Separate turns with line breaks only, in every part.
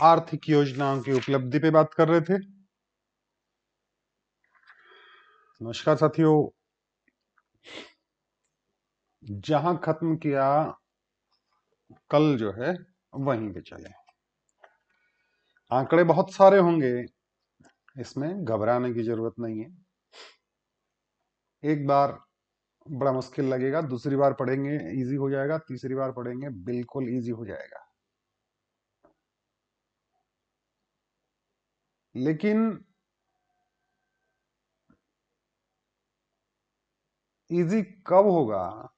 आर्थिक योजनाओं की उपलब्धि पे बात कर रहे थे। नमस्कार साथियों, जहां खत्म किया कल जो है वहीं पे चले। आंकड़े बहुत सारे होंगे, इसमें घबराने की जरूरत नहीं है। एक बार बड़ा मुश्किल लगेगा, दूसरी बार पढ़ेंगे इजी हो जाएगा, तीसरी बार पढ़ेंगे बिल्कुल इजी हो जाएगा। लेकिन इजी कब होगा?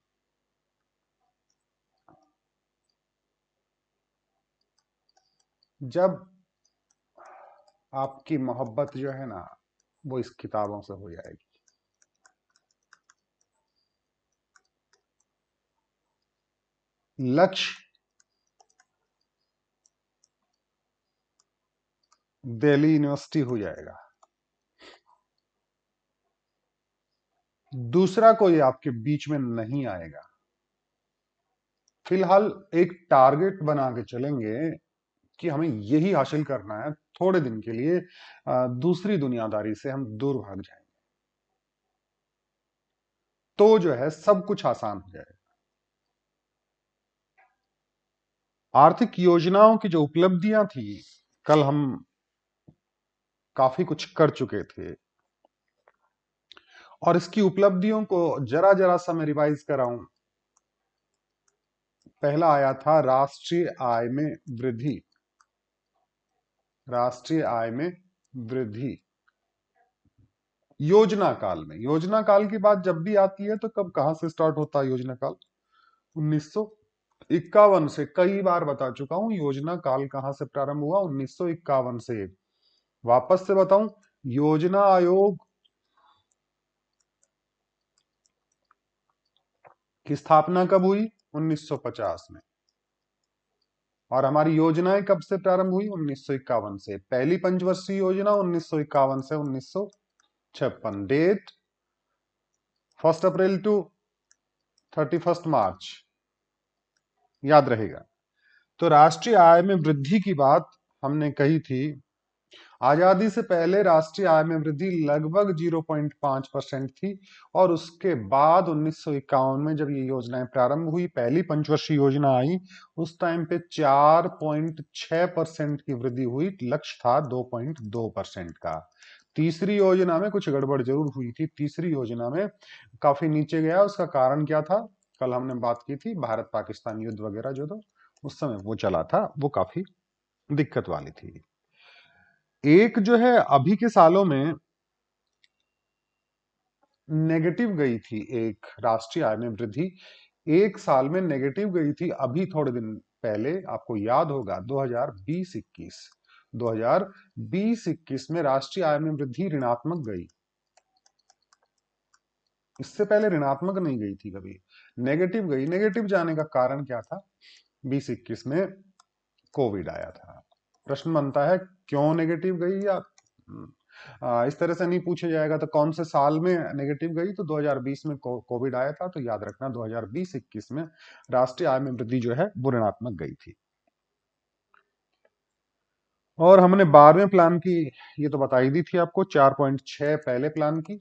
जब आपकी मोहब्बत जो है ना, वो इस किताबों से हो जाएगी। लक्ष्य दिल्ली यूनिवर्सिटी हो जाएगा, दूसरा कोई आपके बीच में नहीं आएगा। फिलहाल एक टारगेट बना के चलेंगे कि हमें यही हासिल करना है। थोड़े दिन के लिए दूसरी दुनियादारी से हम दूर भाग जाएंगे, तो जो है सब कुछ आसान हो जाएगा। आर्थिक योजनाओं की जो उपलब्धियां थी, कल हम काफी कुछ कर चुके थे, और इसकी उपलब्धियों को जरा जरा सा मैं रिवाइज कराऊं। पहला आया था राष्ट्रीय आय में वृद्धि। राष्ट्रीय आय में वृद्धि योजना काल में। योजना काल की बात जब भी आती है तो कब कहां से स्टार्ट होता है योजना काल? 1951 से। कई बार बता चुका हूं योजना काल कहां से प्रारंभ हुआ, 1951 से। वापस से बताऊं, योजना आयोग की स्थापना कब हुई? 1950 में। और हमारी योजनाएं कब से प्रारंभ हुई? 1951 से। पहली पंचवर्षीय योजना 1951 से 1956। डेट 1 अप्रैल टू 31 मार्च, याद रहेगा। तो राष्ट्रीय आय में वृद्धि की बात हमने कही थी। आजादी से पहले राष्ट्रीय आय में वृद्धि लगभग 0.5% थी, और उसके बाद 1951 में जब ये योजनाएं प्रारंभ हुई, पहली पंचवर्षीय योजना आई, उस टाइम पे 4.6% की वृद्धि हुई। लक्ष्य था 2.2% का। तीसरी योजना में कुछ गड़बड़ जरूर हुई थी, तीसरी योजना में काफी नीचे गया। उसका कारण क्या था? कल हमने बात की थी, भारत पाकिस्तान युद्ध वगैरह जो था उस समय वो चला था, वो काफी दिक्कत वाली थी। एक जो है अभी के सालों में नेगेटिव गई थी, एक राष्ट्रीय आय में वृद्धि एक साल में नेगेटिव गई थी। अभी थोड़े दिन पहले आपको याद होगा 2020-21, 2020-21 में राष्ट्रीय आय में वृद्धि ऋणात्मक गई। इससे पहले ऋणात्मक नहीं गई थी, कभी नेगेटिव गई। नेगेटिव जाने का कारण क्या था? 2021 में कोविड आया था। प्रश्न बनता है क्यों नेगेटिव गई, या इस तरह से नहीं पूछा जाएगा तो कौन से साल में नेगेटिव गई? तो 2020 में कोविड आया था, तो याद रखना 2020-21 में राष्ट्रीय आय में वृद्धि जो है वो ऋणात्मक गई थी। और हमने 12वें प्लान की ये तो बताई दी थी आपको, 4.6 पहले प्लान की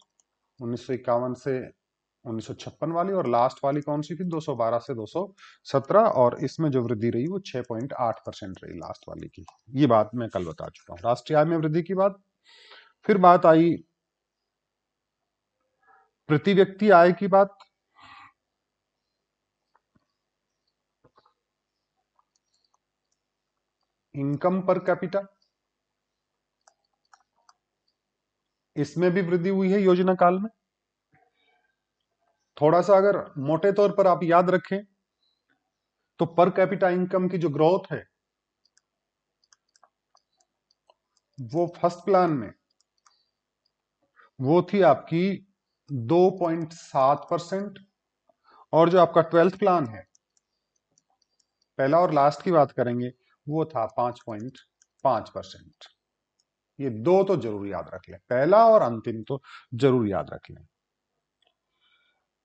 1951 से 1956 वाली, और लास्ट वाली कौन सी थी? 212 से 217, और इसमें जो वृद्धि रही वो 6.8% रही लास्ट वाली की। ये बात मैं कल बता चुका हूं राष्ट्रीय आय में वृद्धि की बात। फिर बात आई प्रति व्यक्ति आय की बात। इनकम पर कैपिटा, इसमें भी वृद्धि हुई है योजना काल में। थोड़ा सा अगर मोटे तौर पर आप याद रखें तो पर कैपिटा इनकम की जो ग्रोथ है वो फर्स्ट प्लान में वो थी आपकी 2.7%, और जो आपका 12th प्लान है, पहला और लास्ट की बात करेंगे, वो था 5.5%। ये दो तो जरूर याद रख लें, पहला और अंतिम तो जरूर याद रख लें।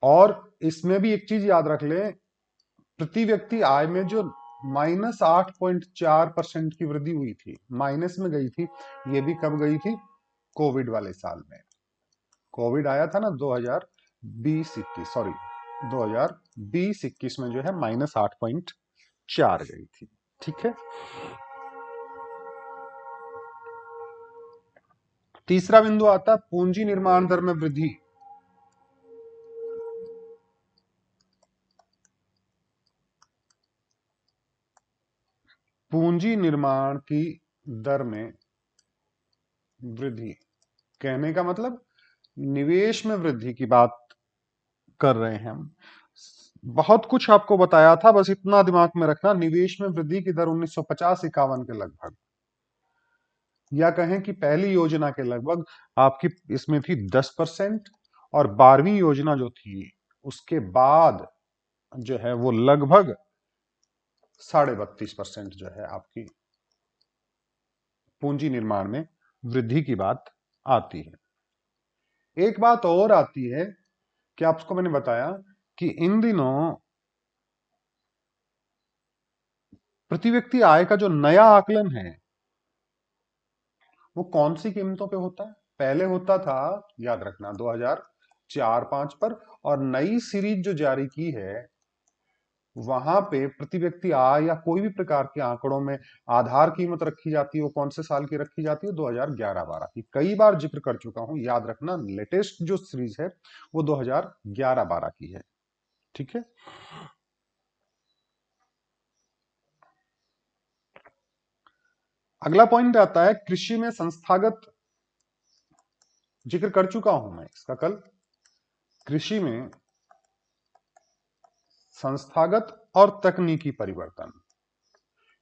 और इसमें भी एक चीज याद रख लें, प्रति व्यक्ति आय में जो -8.4% की वृद्धि हुई थी, माइनस में गई थी। ये भी कब गई थी? कोविड वाले साल में। कोविड आया था ना 2020-21, सॉरी 2020-21 में जो है -8.4 गई थी। ठीक है। तीसरा बिंदु आता है पूंजी निर्माण दर में वृद्धि। पूंजी निर्माण की दर में वृद्धि, कहने का मतलब निवेश में वृद्धि की बात कर रहे हैं हम। बहुत कुछ आपको बताया था, बस इतना दिमाग में रखना, निवेश में वृद्धि की दर 1950-51 के लगभग, या कहें कि पहली योजना के लगभग आपकी इसमें थी 10%, और 12वीं योजना जो थी उसके बाद जो है वो लगभग 32.5% जो है आपकी पूंजी निर्माण में वृद्धि की बात आती है। एक बात और आती है कि आपको मैंने बताया कि इन दिनों प्रति व्यक्ति आय का जो नया आकलन है वो कौन सी कीमतों पे होता है? पहले होता था, याद रखना, 2004-5 पर, और नई सीरीज जो जारी की है वहां पे प्रति व्यक्ति आय या कोई भी प्रकार के आंकड़ों में आधार कीमत रखी जाती है, वो कौन से साल की रखी जाती है? 2011-12 की। कई बार जिक्र कर चुका हूं, याद रखना, लेटेस्ट जो सीरीज है वो 2011-12 की है। ठीक है। अगला पॉइंट आता है कृषि में संस्थागत, जिक्र कर चुका हूं मैं इसका कल। कृषि में संस्थागत और तकनीकी परिवर्तन।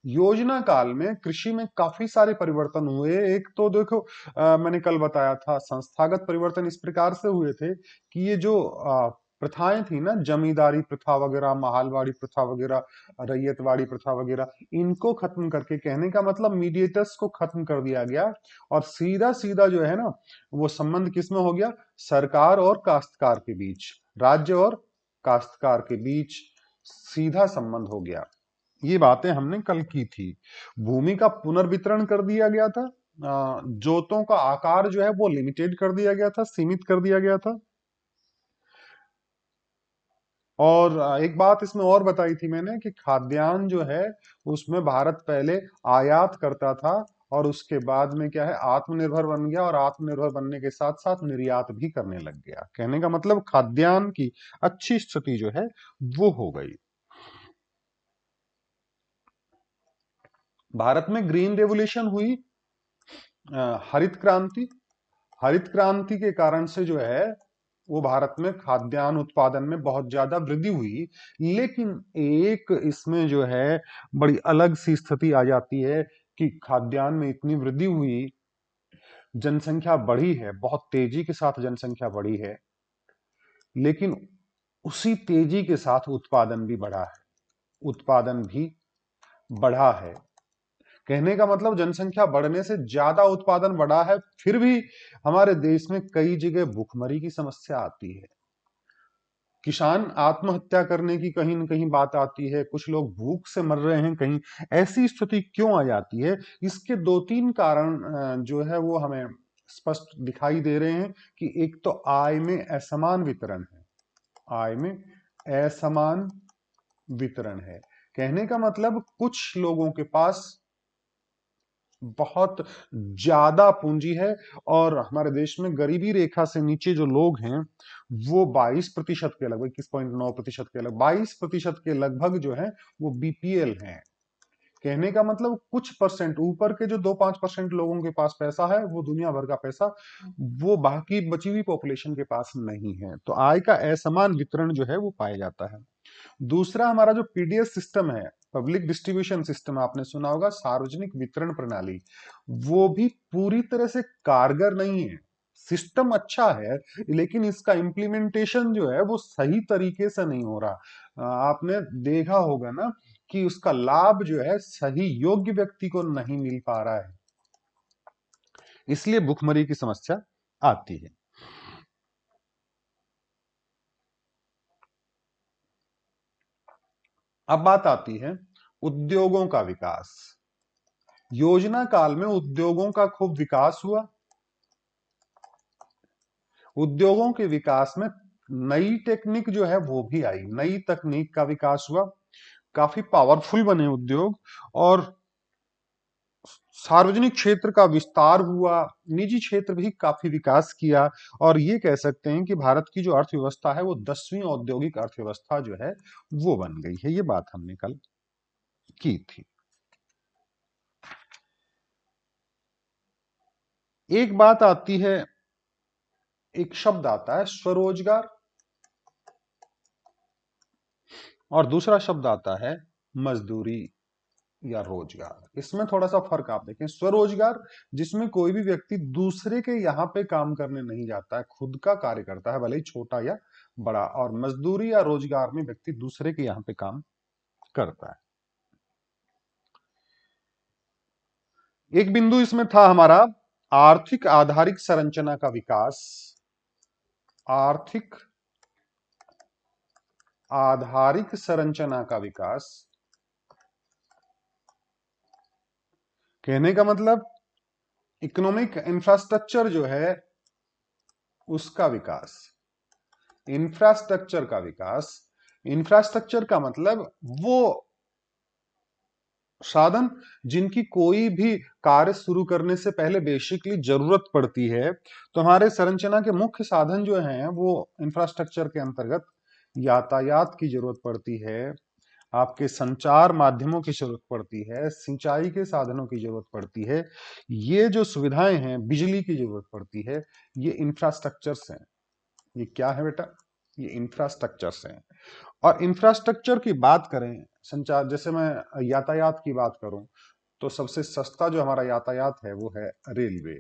योजना काल में कृषि में काफी सारे परिवर्तन हुए। एक तो देखो, मैंने कल बताया था, संस्थागत परिवर्तन इस प्रकार से हुए थे कि ये जो प्रथाएं थी ना, जमींदारी प्रथा वगैरह, महालवाड़ी प्रथा वगैरह, रैयतवाड़ी प्रथा वगैरह, इनको खत्म करके, कहने का मतलब मीडिएटर्स को खत्म कर दिया गया, और सीधा सीधा जो है ना वो संबंध किसमें हो गया? सरकार और काश्तकार के बीच, राज्य और काश्तकार के बीच सीधा संबंध हो गया। ये बातें हमने कल की थी। भूमि का पुनर्वितरण कर दिया गया था, जोतों का आकार जो है वो लिमिटेड कर दिया गया था, सीमित कर दिया गया था। और एक बात इसमें और बताई थी मैंने कि खाद्यान्न जो है उसमें भारत पहले आयात करता था, और उसके बाद में क्या है, आत्मनिर्भर बन गया, और आत्मनिर्भर बनने के साथ साथ निर्यात भी करने लग गया। कहने का मतलब खाद्यान्न की अच्छी स्थिति जो है वो हो गई। भारत में ग्रीन रेवोल्यूशन हुई, हरित क्रांति। हरित क्रांति के कारण से जो है वो भारत में खाद्यान्न उत्पादन में बहुत ज्यादा वृद्धि हुई। लेकिन एक इसमें जो है बड़ी अलग सी स्थिति आ जाती है कि खाद्यान्न में इतनी वृद्धि हुई, जनसंख्या बढ़ी है, बहुत तेजी के साथ जनसंख्या बढ़ी है, लेकिन उसी तेजी के साथ उत्पादन भी बढ़ा है। उत्पादन भी बढ़ा है, कहने का मतलब जनसंख्या बढ़ने से ज्यादा उत्पादन बढ़ा है, फिर भी हमारे देश में कई जगह भूखमरी की समस्या आती है। किसान आत्महत्या करने की कहीं न कहीं बात आती है, कुछ लोग भूख से मर रहे हैं कहीं। ऐसी स्थिति क्यों आ जाती है? इसके 2-3 कारण जो है वो हमें स्पष्ट दिखाई दे रहे हैं कि एक तो आय में असमान वितरण है। आय में असमान वितरण है, कहने का मतलब कुछ लोगों के पास बहुत ज्यादा पूंजी है, और हमारे देश में गरीबी रेखा से नीचे जो लोग हैं वो 22% के लगभग, 21.9% के लगभग, 22% के लगभग जो है वो बीपीएल हैं। कहने का मतलब कुछ परसेंट ऊपर के जो 2-5% लोगों के पास पैसा है, वो दुनिया भर का पैसा वो बाकी बची हुई पॉपुलेशन के पास नहीं है। तो आय का असमान वितरण जो है वो पाया जाता है। दूसरा, हमारा जो पीडीएस सिस्टम है, पब्लिक डिस्ट्रीब्यूशन सिस्टम, आपने सुना होगा, सार्वजनिक वितरण प्रणाली, वो भी पूरी तरह से कारगर नहीं है। सिस्टम अच्छा है, लेकिन इसका इम्प्लीमेंटेशन जो है वो सही तरीके से नहीं हो रहा। आपने देखा होगा ना कि उसका लाभ जो है सही योग्य व्यक्ति को नहीं मिल पा रहा है, इसलिए भुखमरी की समस्या आती है। अब बात आती है उद्योगों का विकास। योजना काल में उद्योगों का खूब विकास हुआ। उद्योगों के विकास में नई टेक्निक जो है वो भी आई, नई तकनीक का विकास हुआ, काफी पावरफुल बने उद्योग, और सार्वजनिक क्षेत्र का विस्तार हुआ, निजी क्षेत्र भी काफी विकास किया। और ये कह सकते हैं कि भारत की जो अर्थव्यवस्था है वो 10वीं औद्योगिक अर्थव्यवस्था जो है वो बन गई है। ये बात हमने कल की थी। एक बात आती है, एक शब्द आता है स्वरोजगार, और दूसरा शब्द आता है मजदूरी या रोजगार। इसमें थोड़ा सा फर्क आप देखें। स्वरोजगार जिसमें कोई भी व्यक्ति दूसरे के यहां पे काम करने नहीं जाता है, खुद का कार्य करता है, भले ही छोटा या बड़ा। और मजदूरी या रोजगार में व्यक्ति दूसरे के यहां पे काम करता है। एक बिंदु इसमें था हमारा आर्थिक आधारिक संरचना का विकास। आर्थिक आधारिक संरचना का विकास कहने का मतलब इकोनॉमिक इंफ्रास्ट्रक्चर जो है उसका विकास। इंफ्रास्ट्रक्चर का विकास, इंफ्रास्ट्रक्चर का मतलब वो साधन जिनकी कोई भी कार्य शुरू करने से पहले बेसिकली जरूरत पड़ती है। तो हमारे संरचना के मुख्य साधन जो हैं वो इंफ्रास्ट्रक्चर के अंतर्गत यातायात की जरूरत पड़ती है, आपके संचार माध्यमों की जरूरत पड़ती है, सिंचाई के साधनों की जरूरत पड़ती है, ये जो सुविधाएं हैं, बिजली की जरूरत पड़ती है, ये इंफ्रास्ट्रक्चर्स हैं। ये क्या है बेटा? ये इंफ्रास्ट्रक्चर्स हैं। और इंफ्रास्ट्रक्चर की बात करें, संचार, जैसे मैं यातायात की बात करूं, तो सबसे सस्ता जो हमारा यातायात है वो है रेलवे।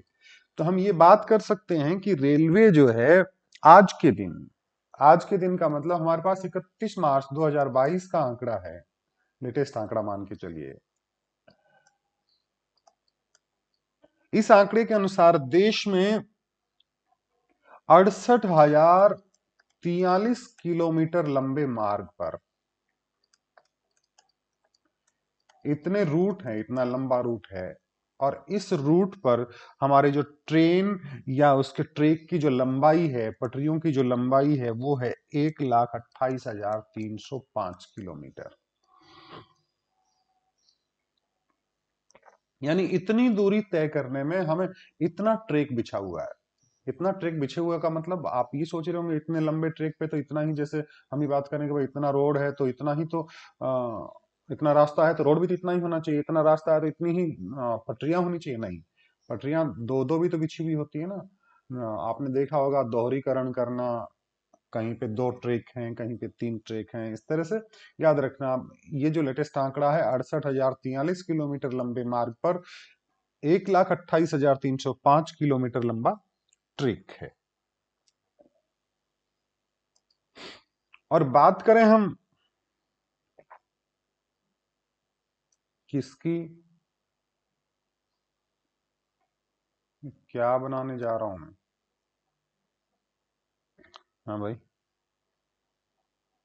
तो हम ये बात कर सकते हैं कि रेलवे जो है आज के दिन, आज के दिन का मतलब हमारे पास 31 मार्च 2022 का आंकड़ा है, लेटेस्ट आंकड़ा मान के चलिए। इस आंकड़े के अनुसार देश में 68,043 किलोमीटर लंबे मार्ग पर, इतने रूट हैं, इतना लंबा रूट है। और इस रूट पर हमारे जो ट्रेन या उसके ट्रैक की जो लंबाई है, पटरियों की जो लंबाई है वो है 1,28,305 किलोमीटर। यानी इतनी दूरी तय करने में हमें इतना ट्रैक बिछा हुआ है। इतना ट्रैक बिछे हुए का मतलब आप ये सोच रहे होंगे इतने लंबे ट्रैक पे तो इतना ही, जैसे हम ही बात करें कि भाई इतना रोड है तो इतना ही तो इतना रास्ता है तो रोड भी तो इतना ही होना चाहिए, इतना रास्ता है तो इतनी ही पटरियां होनी चाहिए। नहीं, पटरियां दो दो भी तो बिछी हुई होती है ना। आपने देखा होगा दोहरीकरण करना, कहीं पे 2 ट्रैक हैं, कहीं पे 3 ट्रैक हैं, इस तरह से याद रखना। ये जो लेटेस्ट आंकड़ा है 68,043 किलोमीटर लंबे मार्ग पर 1,28,305 किलोमीटर लंबा ट्रैक है। और बात करें हम किसकी, क्या बनाने जा रहा हूं मैं? हाँ भाई,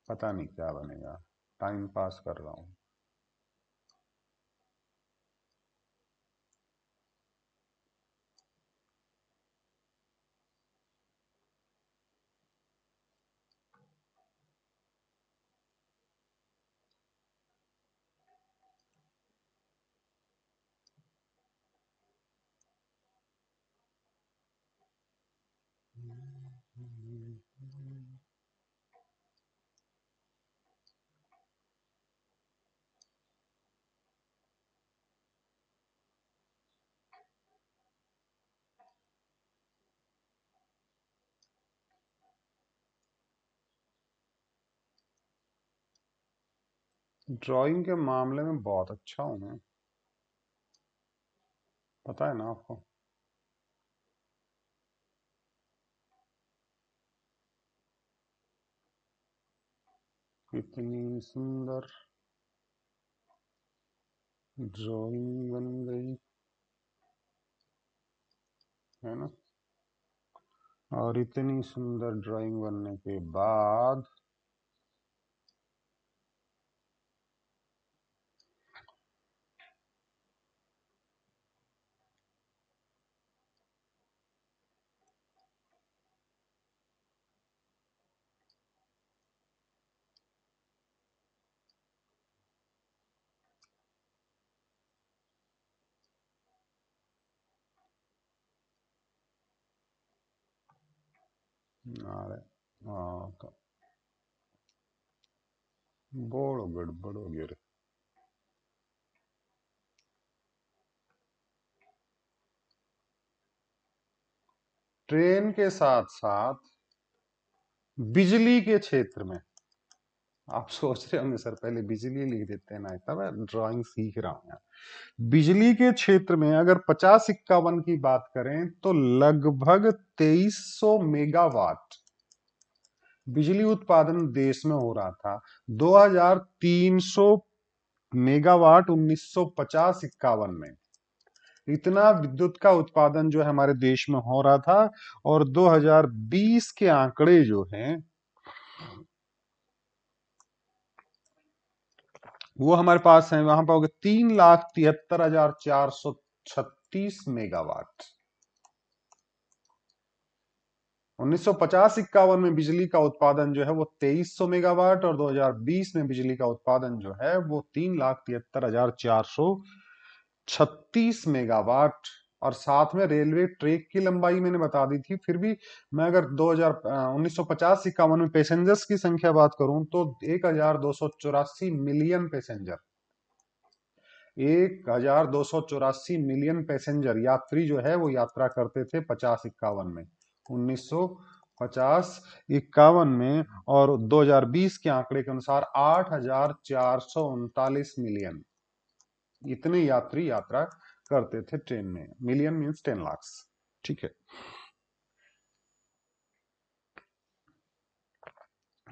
पता नहीं क्या बनेगा, टाइम पास कर रहा हूं। ड्राइंग के मामले में बहुत अच्छा हूं मैं, पता है ना आपको। कितनी सुंदर ड्राइंग बन गई है ना। और इतनी सुंदर ड्राइंग बनने के बाद अरे बड़ो गड़बड़ हो गया रे। ट्रेन के साथ साथ बिजली के क्षेत्र में, आप सोच रहे होंगे सर पहले बिजली लिख देते हैं ना, इतना मैं ड्राइंग सीख रहा हूं यार। बिजली के क्षेत्र में अगर 50-51 की बात करें तो लगभग 2300 मेगावाट बिजली उत्पादन देश में हो रहा था। 2300 मेगावाट 1950-51 में इतना विद्युत का उत्पादन जो है हमारे देश में हो रहा था। और 2020 के आंकड़े जो हैं वो हमारे पास है, वहां पाओगे 3,73,436 मेगावाट। 1950-51 में बिजली का उत्पादन जो है वो 2300 मेगावाट, और 2020 में बिजली का उत्पादन जो है वो 3,73,436 मेगावाट। और साथ में रेलवे ट्रैक की लंबाई मैंने बता दी थी, फिर भी मैं अगर 1950-51 में पैसेंजर्स की संख्या बात करूं तो 1,284 मिलियन पैसेंजर, 1,284 मिलियन पैसेंजर यात्री जो है वो यात्रा करते थे 50-51 में, 1950-51 में। और 2020 के आंकड़े के अनुसार 8,439 मिलियन इतने यात्री यात्रा करते थे ट्रेन में। Million means 10 lakh. ठीक है,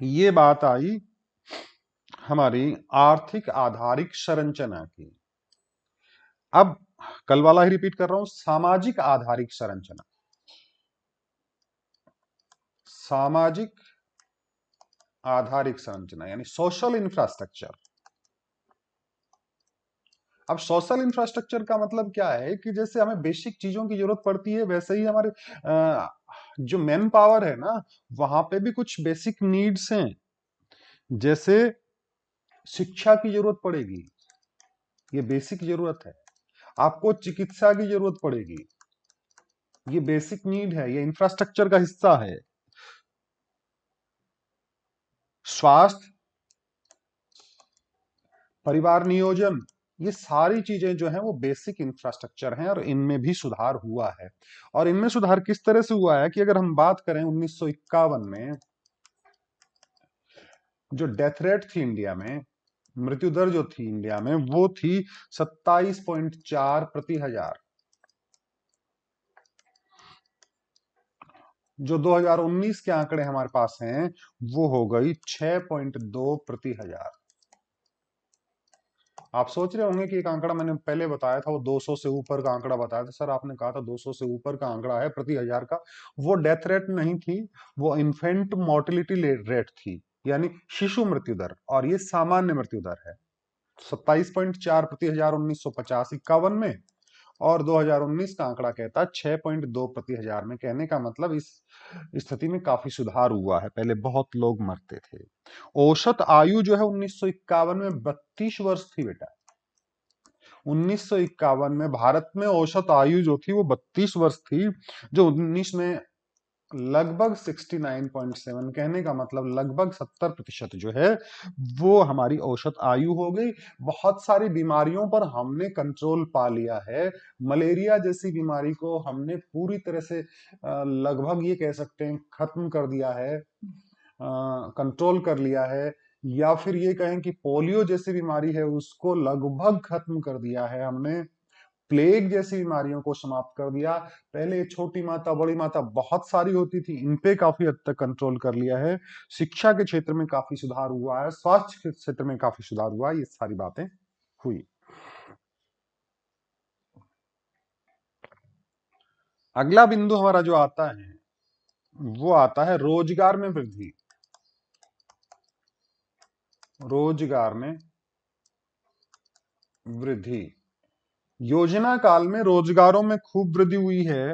ये बात आई हमारी आर्थिक आधारिक संरचना की। अब कल वाला ही रिपीट कर रहा हूं, सामाजिक आधारिक संरचना। सामाजिक आधारिक संरचना यानी सोशल इंफ्रास्ट्रक्चर। अब सोशल इंफ्रास्ट्रक्चर का मतलब क्या है कि जैसे हमें बेसिक चीजों की जरूरत पड़ती है, वैसे ही हमारे जो मैन पावर है ना, वहां पे भी कुछ बेसिक नीड्स हैं। जैसे शिक्षा की जरूरत पड़ेगी, ये बेसिक जरूरत है। आपको चिकित्सा की जरूरत पड़ेगी, ये बेसिक नीड है, ये इंफ्रास्ट्रक्चर का हिस्सा है। स्वास्थ्य, परिवार नियोजन, ये सारी चीजें जो हैं वो बेसिक इंफ्रास्ट्रक्चर हैं, और इनमें भी सुधार हुआ है। और इनमें सुधार किस तरह से हुआ है कि अगर हम बात करें 1951 में जो डेथ रेट थी इंडिया में, मृत्यु दर जो थी इंडिया में वो थी 27.4 प्रति हजार। जो 2019 के आंकड़े हमारे पास हैं वो हो गई 6.2 प्रति हजार। आप सोच रहे होंगे कि एक आंकड़ा मैंने पहले बताया था वो 200 से ऊपर का आंकड़ा बताया था। सर आपने कहा था 200 से ऊपर का आंकड़ा है प्रति हजार का, वो डेथ रेट नहीं थी, वो इन्फेंट मोर्टिलिटी रेट थी, यानी शिशु मृत्यु दर, और ये सामान्य मृत्यु दर है। 27.4 प्रति हजार 1950-51 में, और 2019 का आंकड़ा कहता है 6.2 प्रति हजार में। कहने का मतलब इस स्थिति में काफी सुधार हुआ है, पहले बहुत लोग मरते थे। औसत आयु जो है 1951 में 32 वर्ष थी बेटा। 1951 में भारत में औसत आयु जो थी वो 32 वर्ष थी, जो 19 में लगभग 69.7, कहने का मतलब लगभग 70% जो है वो हमारी औसत आयु हो गई। बहुत सारी बीमारियों पर हमने कंट्रोल पा लिया है। मलेरिया जैसी बीमारी को हमने पूरी तरह से लगभग ये कह सकते हैं खत्म कर दिया है, कंट्रोल कर लिया है। या फिर ये कहें कि पोलियो जैसी बीमारी है उसको लगभग खत्म कर दिया है हमने। प्लेग जैसी बीमारियों को समाप्त कर दिया। पहले छोटी माता बड़ी माता बहुत सारी होती थी, इन पे काफी हद तक कंट्रोल कर लिया है। शिक्षा के क्षेत्र में काफी सुधार हुआ है, स्वास्थ्य के क्षेत्र में काफी सुधार हुआ है, ये सारी बातें हुई। अगला बिंदु हमारा जो आता है वो आता है रोजगार में वृद्धि। रोजगार में वृद्धि, योजना काल में रोजगारों में खूब वृद्धि हुई है।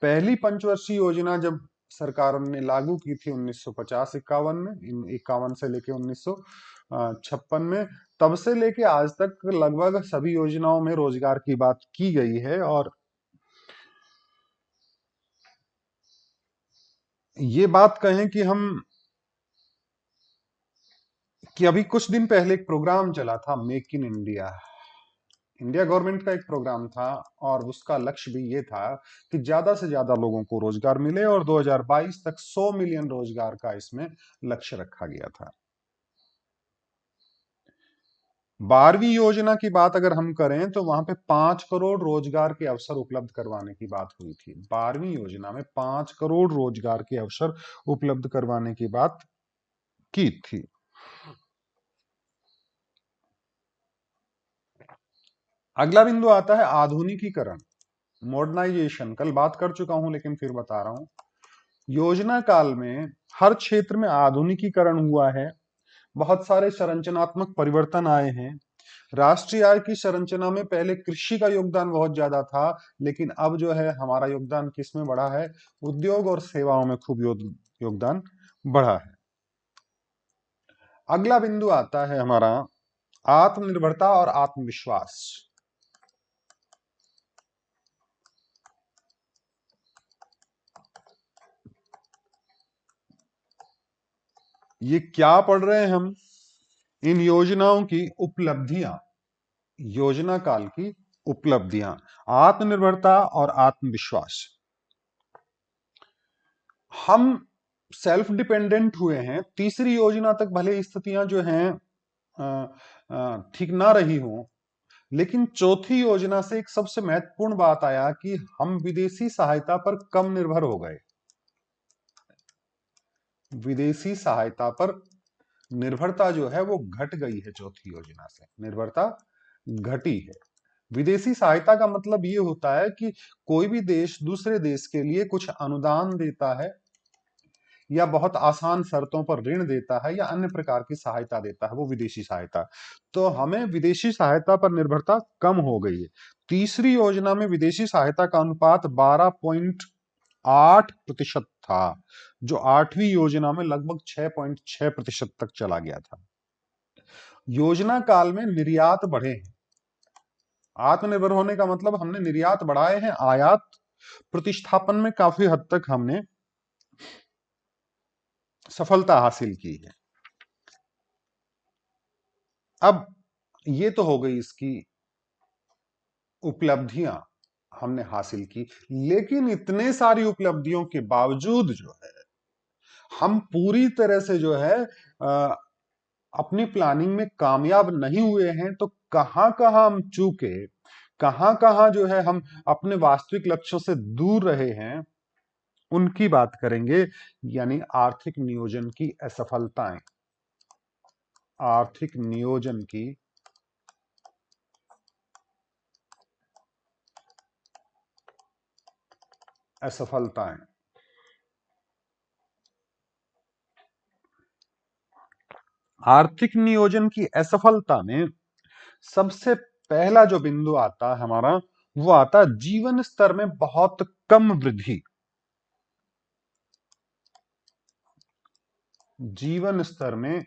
पहली पंचवर्षीय योजना जब सरकार ने लागू की थी 1950-51 में, 51 से लेके 1956 में, तब से लेके आज तक लगभग सभी योजनाओं में रोजगार की बात की गई है। और ये बात कहें कि अभी कुछ दिन पहले एक प्रोग्राम चला था, make in India. India government का एक प्रोग्राम था और उसका लक्ष्य भी ये था कि ज्यादा से ज्यादा लोगों को रोजगार मिले और 2022 तक 100 मिलियन रोजगार का इसमें लक्ष्य रखा गया था। 12वीं योजना की बात अगर हम करें तो वहां पे 5 करोड़ रोजगार के अवसर उपलब्ध करवाने की बात हुई थी। 12वीं योजना में 5 करोड़ रोजगार के अवसर उपलब्ध करवाने की बात की थी। अगला बिंदु आता है आधुनिकीकरण, मॉडर्नाइजेशन। कल बात कर चुका हूं लेकिन फिर बता रहा हूं। योजना काल में हर क्षेत्र में आधुनिकीकरण हुआ है, बहुत सारे संरचनात्मक परिवर्तन आए हैं। राष्ट्रीय आय की संरचना में पहले कृषि का योगदान बहुत ज्यादा था, लेकिन अब जो है हमारा योगदान किसमें बढ़ा है? उद्योग और सेवाओं में खूब योगदान बढ़ा है। अगला बिंदु आता है हमारा आत्मनिर्भरता और आत्मविश्वास। ये क्या पढ़ रहे हैं हम? इन योजनाओं की उपलब्धियां, योजना काल की उपलब्धियां, आत्मनिर्भरता और आत्मविश्वास। हम सेल्फ डिपेंडेंट हुए हैं। तीसरी योजना तक भले स्थितियां जो हैं ठीक ना रही हो, लेकिन चौथी योजना से एक सबसे महत्वपूर्ण बात आया कि हम विदेशी सहायता पर कम निर्भर हो गए। विदेशी सहायता पर निर्भरता जो है वो घट गई है। चौथी योजना से निर्भरता घटी है। विदेशी सहायता का मतलब ये होता है कि कोई भी देश दूसरे देश के लिए कुछ अनुदान देता है या बहुत आसान शर्तों पर ऋण देता है या अन्य प्रकार की सहायता देता है, वो विदेशी सहायता। तो हमें विदेशी सहायता पर निर्भरता कम हो गई है। तीसरी योजना में विदेशी सहायता का अनुपात 12.8% था, जो 8वीं योजना में लगभग 6.6% तक चला गया था। योजना काल में निर्यात बढ़े हैं। आत्मनिर्भर होने का मतलब हमने निर्यात बढ़ाए हैं, आयात प्रतिस्थापन में काफी हद तक हमने सफलता हासिल की है। अब ये तो हो गई इसकी उपलब्धियां हमने हासिल की, लेकिन इतने सारी उपलब्धियों के बावजूद जो है हम पूरी तरह से जो है अपनी प्लानिंग में कामयाब नहीं हुए हैं। तो कहां कहां हम चूके, कहां कहां जो है हम अपने वास्तविक लक्ष्यों से दूर रहे हैं, उनकी बात करेंगे। यानी आर्थिक नियोजन की असफलताएं, आर्थिक नियोजन की असफलताएं। आर्थिक नियोजन की असफलता में सबसे पहला जो बिंदु आता है हमारा, वो आता है जीवन स्तर में बहुत कम वृद्धि। जीवन स्तर में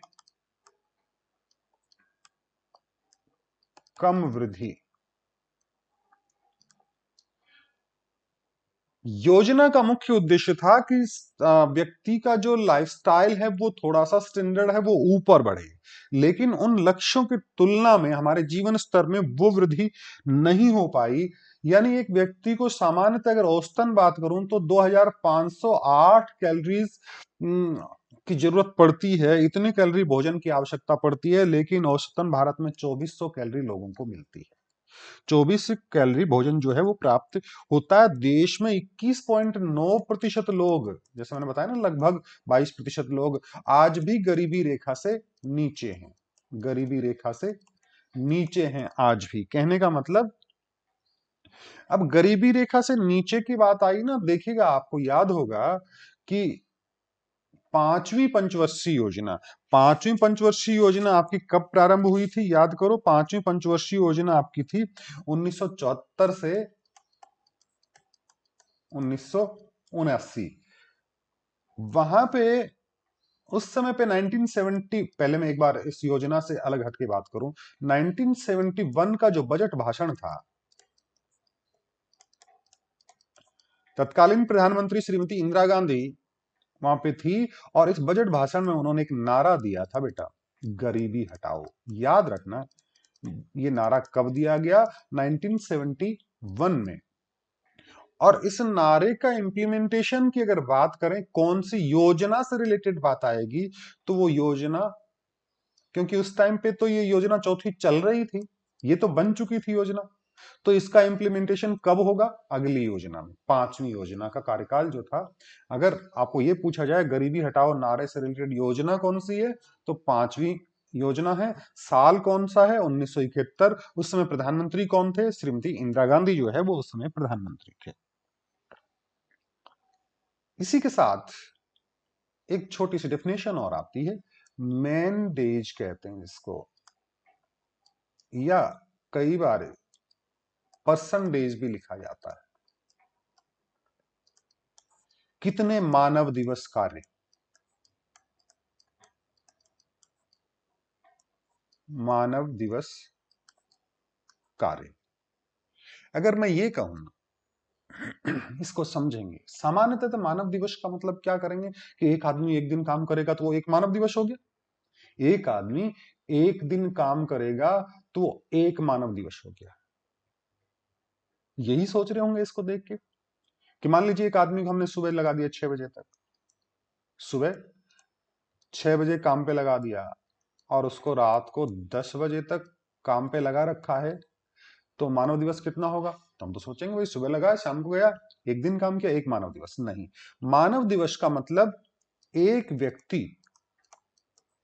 कम वृद्धि। योजना का मुख्य उद्देश्य था कि व्यक्ति का जो लाइफस्टाइल है वो थोड़ा सा स्टैंडर्ड है वो ऊपर बढ़े, लेकिन उन लक्ष्यों की तुलना में हमारे जीवन स्तर में वो वृद्धि नहीं हो पाई। यानी एक व्यक्ति को सामान्यतः अगर औसतन बात करूं तो 2508 कैलोरीज की जरूरत पड़ती है, इतनी कैलोरी भोजन की आवश्यकता पड़ती है, लेकिन औसतन भारत में 2400 कैलोरी लोगों को मिलती है। 24 कैलोरी भोजन जो है वो प्राप्त होता है। देश में 21.9% लोग, जैसे मैंने बताया ना, लगभग 22% लोग आज भी गरीबी रेखा से नीचे हैं। गरीबी रेखा से नीचे हैं आज भी। कहने का मतलब, अब गरीबी रेखा से नीचे की बात आई ना, देखिएगा आपको याद होगा कि पांचवी पंचवर्षीय योजना, पांचवी पंचवर्षीय योजना आपकी कब प्रारंभ हुई थी? याद करो, पांचवी पंचवर्षीय योजना आपकी थी 1974 से 1979। वहां पे उस समय पे 1970, पहले मैं एक बार इस योजना से अलग हट के बात करूं, 1971 का जो बजट भाषण था, तत्कालीन प्रधानमंत्री श्रीमती इंदिरा गांधी वहां पे थी। और इस बजट भाषण में उन्होंने एक नारा दिया था बेटा, गरीबी हटाओ। याद रखना, ये नारा कब दिया गया? 1971 में। और इस नारे का इंप्लीमेंटेशन की अगर बात करें, कौन सी योजना से रिलेटेड बात आएगी, तो वो योजना, क्योंकि उस टाइम पे तो ये योजना चौथी चल रही थी, ये तो बन चुकी थी योजना, तो इसका इंप्लीमेंटेशन कब होगा? अगली योजना में, पांचवी योजना का कार्यकाल जो था। अगर आपको ये पूछा जाए गरीबी हटाओ नारे से रिलेटेड योजना कौन सी है, तो पांचवी योजना है। साल कौन सा है? 1971। उस समय प्रधानमंत्री कौन थे? श्रीमती इंदिरा गांधी जो है वो उस समय प्रधानमंत्री थे। इसी के साथ एक छोटी सी डेफिनेशन और आती है, मैंडेज कहते हैं जिसको, या कई बार परसेंटेज भी लिखा जाता है। कितने मानव दिवस कार्य? मानव दिवस कार्य। अगर मैं ये कहूं, इसको समझेंगे, सामान्यतः तो मानव दिवस का मतलब क्या करेंगे कि एक आदमी एक दिन काम करेगा तो वो एक मानव दिवस हो गया। एक आदमी एक दिन काम करेगा तो वो एक मानव दिवस हो गया। यही सोच रहे होंगे इसको देख के, कि मान लीजिए एक आदमी को हमने सुबह लगा दिया 6 बजे तक, सुबह 6 बजे काम पे लगा दिया, और उसको रात को 10 बजे तक काम पे लगा रखा है, तो मानव दिवस कितना होगा? तो हम तो सोचेंगे भाई सुबह लगा शाम को गया, एक दिन काम किया, एक मानव दिवस। नहीं, मानव दिवस का मतलब एक व्यक्ति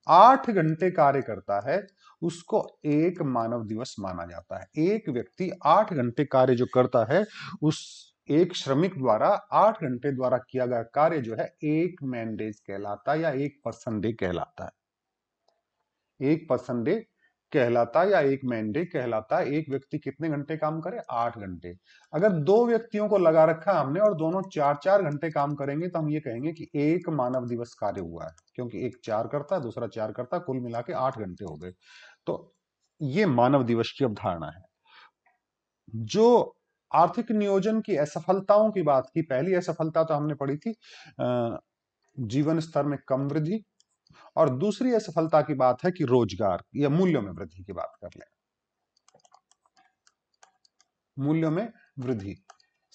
8 घंटे कार्य करता है, उसको एक मानव दिवस माना जाता है। एक व्यक्ति 8 घंटे कार्य जो करता है, उस एक श्रमिक द्वारा 8 घंटे द्वारा किया गया कार्य जो है एक मैन डेज कहलाता है, या एक पर्सन डे कहलाता है। एक पर्सन डे कहलाता है या एक मैन डे कहलाता है। एक व्यक्ति कितने घंटे काम करे? 8 घंटे। अगर दो व्यक्तियों को लगा रखा है हमने और दोनों 4-4 घंटे काम करेंगे, तो हम ये कहेंगे कि एक मानव दिवस कार्य हुआ है, क्योंकि एक 4 करता है, दूसरा 4 करता है, कुल मिला के 8 घंटे हो गए। तो ये मानव दिवस की अवधारणा है। जो आर्थिक नियोजन की असफलताओं की बात की, पहली असफलता तो हमने पढ़ी थी जीवन स्तर में कम वृद्धि, और दूसरी असफलता की बात है कि रोजगार या मूल्यों में वृद्धि की बात कर लें। मूल्यों में वृद्धि,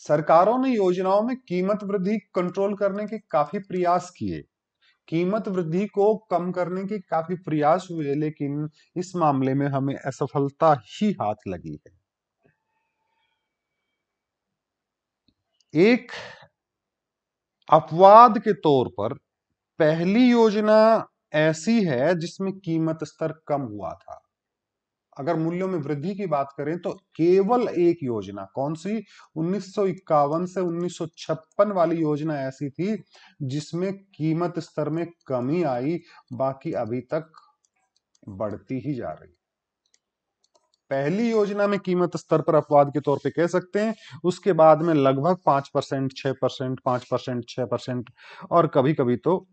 सरकारों ने योजनाओं में कीमत वृद्धि कंट्रोल करने के काफी प्रयास किए, कीमत वृद्धि को कम करने के काफी प्रयास हुए, लेकिन इस मामले में हमें असफलता ही हाथ लगी है। एक अपवाद के तौर पर पहली योजना ऐसी है जिसमें कीमत स्तर कम हुआ था। अगर मूल्यों में वृद्धि की बात करें तो केवल एक योजना, कौन सी? 1951 से 1956 वाली योजना ऐसी थी जिसमें कीमत स्तर में कमी आई, बाकी अभी तक बढ़ती ही जा रही। पहली योजना में कीमत स्तर पर अपवाद के तौर पे कह सकते हैं, उसके बाद में लगभग 5%, 6%, 5%, 6%, और कभी कभी तो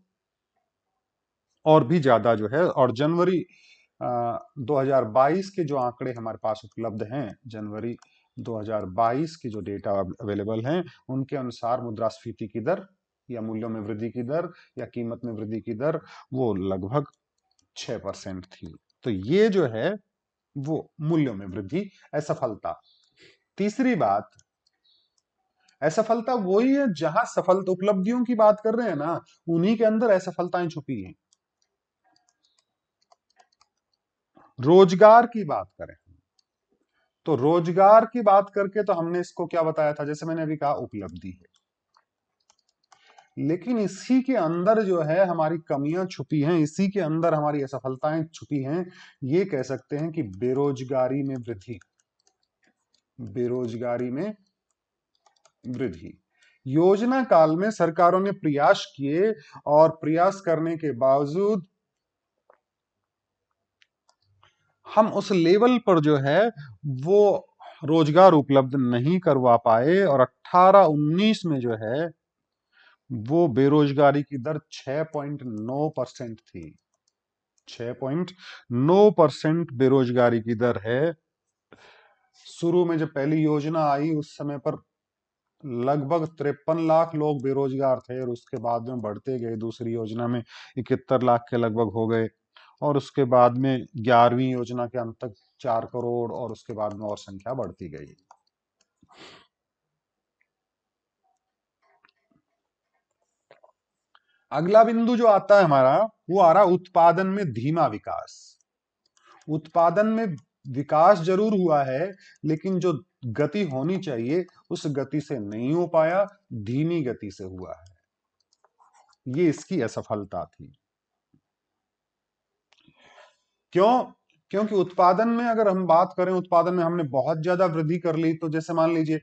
और भी ज्यादा जो है। और जनवरी 2022 के जो आंकड़े हमारे पास उपलब्ध हैं, जनवरी 2022 के जो डेटा अवेलेबल हैं, उनके अनुसार मुद्रास्फीति की दर या मूल्यों में वृद्धि की दर या कीमत में वृद्धि की दर वो लगभग 6% थी। तो ये जो है वो मूल्यों में वृद्धि असफलता। तीसरी बात, असफलता वही है जहां सफलता, उपलब्धियों की बात कर रहे हैं ना, उन्हीं के अंदर असफलताएं छुपी हैं। रोजगार की बात करें तो रोजगार की बात करके तो हमने इसको क्या बताया था, जैसे मैंने अभी कहा उपलब्धि है, लेकिन इसी के अंदर जो है हमारी कमियां छुपी हैं, इसी के अंदर हमारी असफलताएं छुपी हैं। ये कह सकते हैं कि बेरोजगारी में वृद्धि, बेरोजगारी में वृद्धि। योजना काल में सरकारों ने प्रयास किए, और प्रयास करने के बावजूद हम उस लेवल पर जो है वो रोजगार उपलब्ध नहीं करवा पाए, और 18-19 में जो है वो बेरोजगारी की दर 6.9% थी। 6.9% बेरोजगारी की दर है। शुरू में जब पहली योजना आई उस समय पर लगभग 53 लाख लोग बेरोजगार थे, और उसके बाद में बढ़ते गए, दूसरी योजना में 71 लाख के लगभग हो गए, और उसके बाद में 11वीं योजना के अंत तक 4 करोड़, और उसके बाद में और संख्या बढ़ती गई। अगला बिंदु जो आता है हमारा, वो आ रहा उत्पादन में धीमा विकास। उत्पादन में विकास जरूर हुआ है, लेकिन जो गति होनी चाहिए उस गति से नहीं हो पाया, धीमी गति से हुआ है। ये इसकी असफलता थी। क्यों? क्योंकि उत्पादन में अगर हम बात करें, उत्पादन में हमने बहुत ज्यादा वृद्धि कर ली। तो जैसे मान लीजिए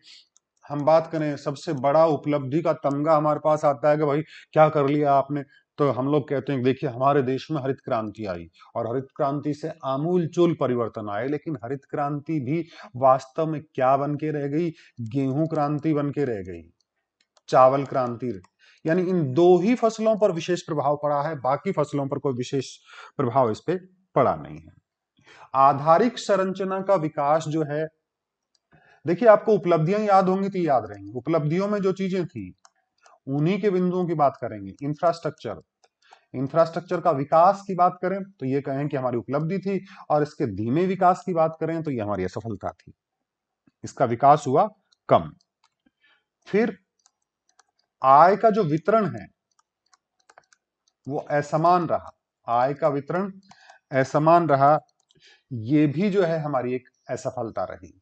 हम बात करें, सबसे बड़ा उपलब्धि का तमगा हमारे पास आता है कि भाई क्या कर लिया आपने, तो हम लोग कहते हैं देखिए हमारे देश में हरित क्रांति आई, और हरित क्रांति से आमूल चूल परिवर्तन आए। लेकिन हरित क्रांति भी वास्तव में क्या बन के रह गई? गेहूं क्रांति बन के रह गई, चावल क्रांति। यानी इन दो ही फसलों पर विशेष प्रभाव पड़ा है, बाकी फसलों पर कोई विशेष प्रभाव इस पे पड़ा नहीं है। आधारिक संरचना का विकास जो है, देखिए आपको उपलब्धियां याद होंगी तो याद रहेंगी। उपलब्धियों में जो चीजें थी उन्हीं के बिंदुओं की बात करेंगे। इंफ्रास्ट्रक्चर, इंफ्रास्ट्रक्चर का विकास की बात करें तो ये कहें कि हमारी उपलब्धि थी, और इसके धीमे विकास की बात करें तो ये हमारी असफलता थी। इसका विकास हुआ कम। फिर आय का जो वितरण है वो असमान रहा, आय का वितरण असमान रहा, ये भी जो है हमारी एक असफलता रही।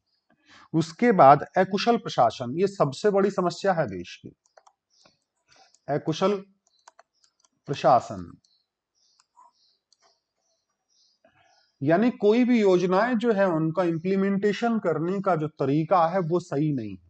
उसके बाद अकुशल प्रशासन, ये सबसे बड़ी समस्या है देश की, अकुशल प्रशासन। यानी कोई भी योजनाएं जो है उनका इंप्लीमेंटेशन करने का जो तरीका है वो सही नहीं है।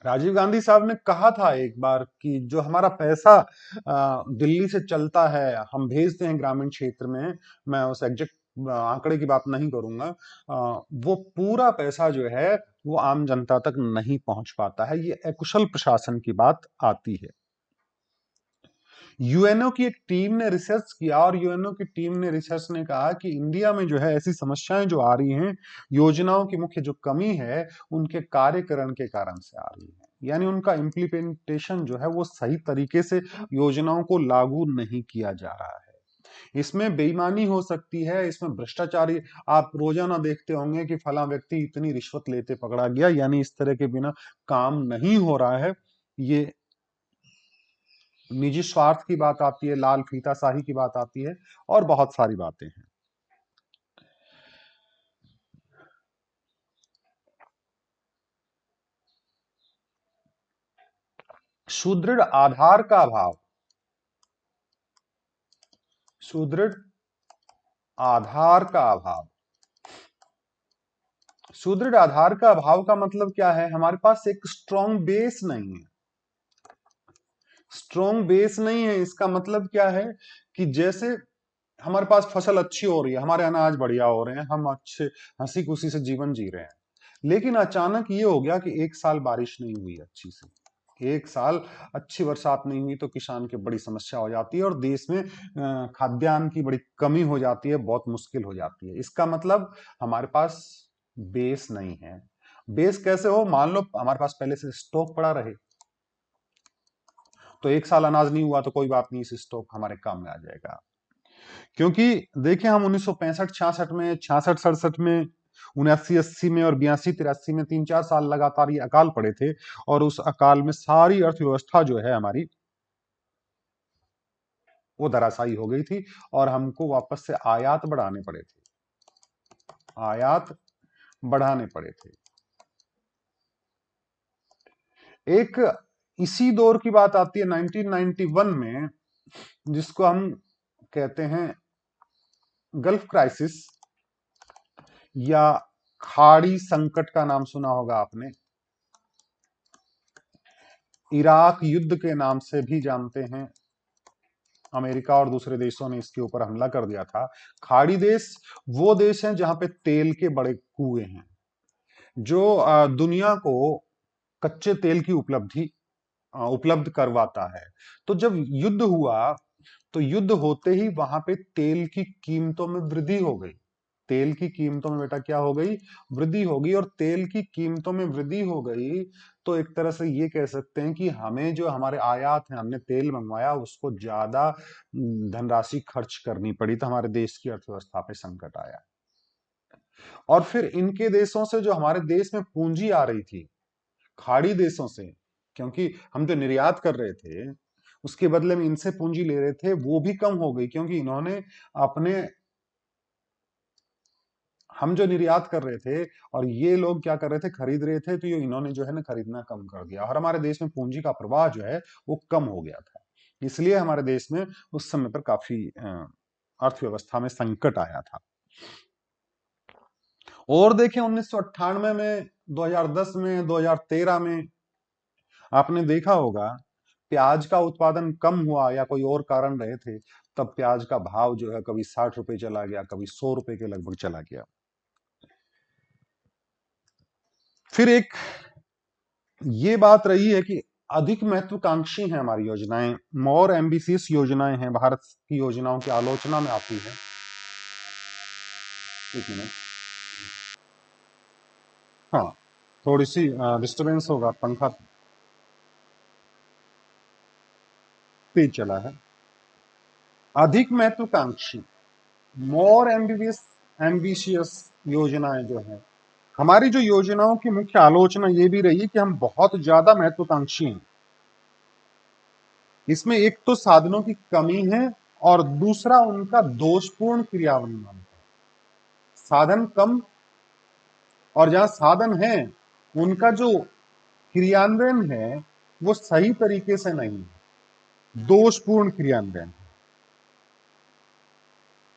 राजीव गांधी साहब ने कहा था एक बार कि जो हमारा पैसा दिल्ली से चलता है, हम भेजते हैं ग्रामीण क्षेत्र में, मैं उस एग्जैक्ट आंकड़े की बात नहीं करूंगा, वो पूरा पैसा जो है वो आम जनता तक नहीं पहुंच पाता है। ये अकुशल प्रशासन की बात आती है। यूएनओ की एक टीम ने रिसर्च किया, और यूएनओ की टीम ने रिसर्च ने कहा कि इंडिया में जो है ऐसी समस्याएं जो आ रही हैं, योजनाओं की मुख्य जो कमी है उनके कार्यकरण के कारण से आ रही है। यानी उनका इम्प्लीमेंटेशन जो है वो सही तरीके से योजनाओं को लागू नहीं किया जा रहा है। इसमें बेईमानी हो सकती है, इसमें भ्रष्टाचारी, आप रोजाना देखते होंगे कि फला व्यक्ति इतनी रिश्वत लेते पकड़ा गया, यानी इस तरह के बिना काम नहीं हो रहा है। ये निजी स्वार्थ की बात आती है, लाल फीताशाही की बात आती है, और बहुत सारी बातें हैं। सुदृढ़ आधार का अभाव, सुदृढ़ आधार का अभाव, सुदृढ़ आधार का अभाव का मतलब क्या है? हमारे पास एक स्ट्रॉन्ग बेस नहीं है। स्ट्रॉन्ग बेस नहीं है, इसका मतलब क्या है कि जैसे हमारे पास फसल अच्छी हो रही है, हमारे अनाज बढ़िया हो रहे हैं, हम अच्छे हंसी खुशी से जीवन जी रहे हैं, लेकिन अचानक ये हो गया कि एक साल बारिश नहीं हुई अच्छी से, एक साल अच्छी बरसात नहीं हुई, तो किसान की बड़ी समस्या हो जाती है, और देश में खाद्यान्न की बड़ी कमी हो जाती है, बहुत मुश्किल हो जाती है। इसका मतलब हमारे पास बेस नहीं है। बेस कैसे हो? मान लो हमारे पास पहले से स्टॉक पड़ा रहे, तो एक साल अनाज नहीं हुआ तो कोई बात नहीं, इस स्टॉक हमारे काम में आ जाएगा। क्योंकि देखिए हम 1965-66 में, 66-67 में, 79-80 में और 82-83 में 3-4 साल लगातार ये अकाल पड़े थे, और उस अकाल में सारी अर्थव्यवस्था जो है हमारी वो धराशायी हो गई थी, और हमको वापस से आयात बढ़ाने पड़े थे, आयात बढ़ाने पड़े थे। एक इसी दौर की बात आती है 1991 में, जिसको हम कहते हैं गल्फ क्राइसिस, या खाड़ी संकट का नाम सुना होगा आपने, इराक युद्ध के नाम से भी जानते हैं। अमेरिका और दूसरे देशों ने इसके ऊपर हमला कर दिया था। खाड़ी देश वो देश हैं जहां पे तेल के बड़े कुएं हैं, जो दुनिया को कच्चे तेल की उपलब्ध करवाता है। तो जब युद्ध हुआ तो युद्ध होते ही वहां पे तेल की कीमतों में वृद्धि हो गई। तेल की कीमतों में बेटा क्या हो गई? वृद्धि हो गई। और तेल की कीमतों में वृद्धि हो गई तो एक तरह से ये कह सकते हैं कि हमें जो हमारे आयात है, हमने तेल मंगवाया, उसको ज्यादा धनराशि खर्च करनी पड़ी, तो हमारे देश की अर्थव्यवस्था पे संकट आया। और फिर इनके देशों से जो हमारे देश में पूंजी आ रही थी, खाड़ी देशों से, क्योंकि हम जो निर्यात कर रहे थे उसके बदले में इनसे पूंजी ले रहे थे, वो भी कम हो गई, क्योंकि इन्होंने अपने, हम जो निर्यात कर रहे थे और ये लोग क्या कर रहे थे, खरीद रहे थे, तो ये इन्होंने जो है ना खरीदना कम कर दिया और हमारे देश में पूंजी का प्रवाह जो है वो कम हो गया था। इसलिए हमारे देश में उस समय पर काफी अर्थव्यवस्था में संकट आया था। और देखें 1998 में, 2010 में, 2013 में आपने देखा होगा प्याज का उत्पादन कम हुआ या कोई और कारण रहे थे, तब प्याज का भाव जो है कभी 60 रुपए चला गया, कभी 100 रुपए के लगभग चला गया। फिर एक ये बात रही है कि अधिक महत्वाकांक्षी हैं हमारी योजनाएं, मोर एम्बिशियस योजनाएं हैं, भारत की योजनाओं की आलोचना में आती है। एक मिनट, हाँ, थोड़ी सी डिस्टरबेंस होगा, पंखा तेज चला है। अधिक महत्वाकांक्षी, मोर एम्बिशियस, एम्बिशियस योजनाएं जो है, हमारी जो योजनाओं की मुख्य आलोचना ये भी रही है कि हम बहुत ज्यादा महत्वाकांक्षी हैं। इसमें एक तो साधनों की कमी है और दूसरा उनका दोषपूर्ण क्रियान्वयन। साधन कम और जहां साधन है उनका जो क्रियान्वयन है वो सही तरीके से नहीं है, दोषपूर्ण क्रियान्वयन।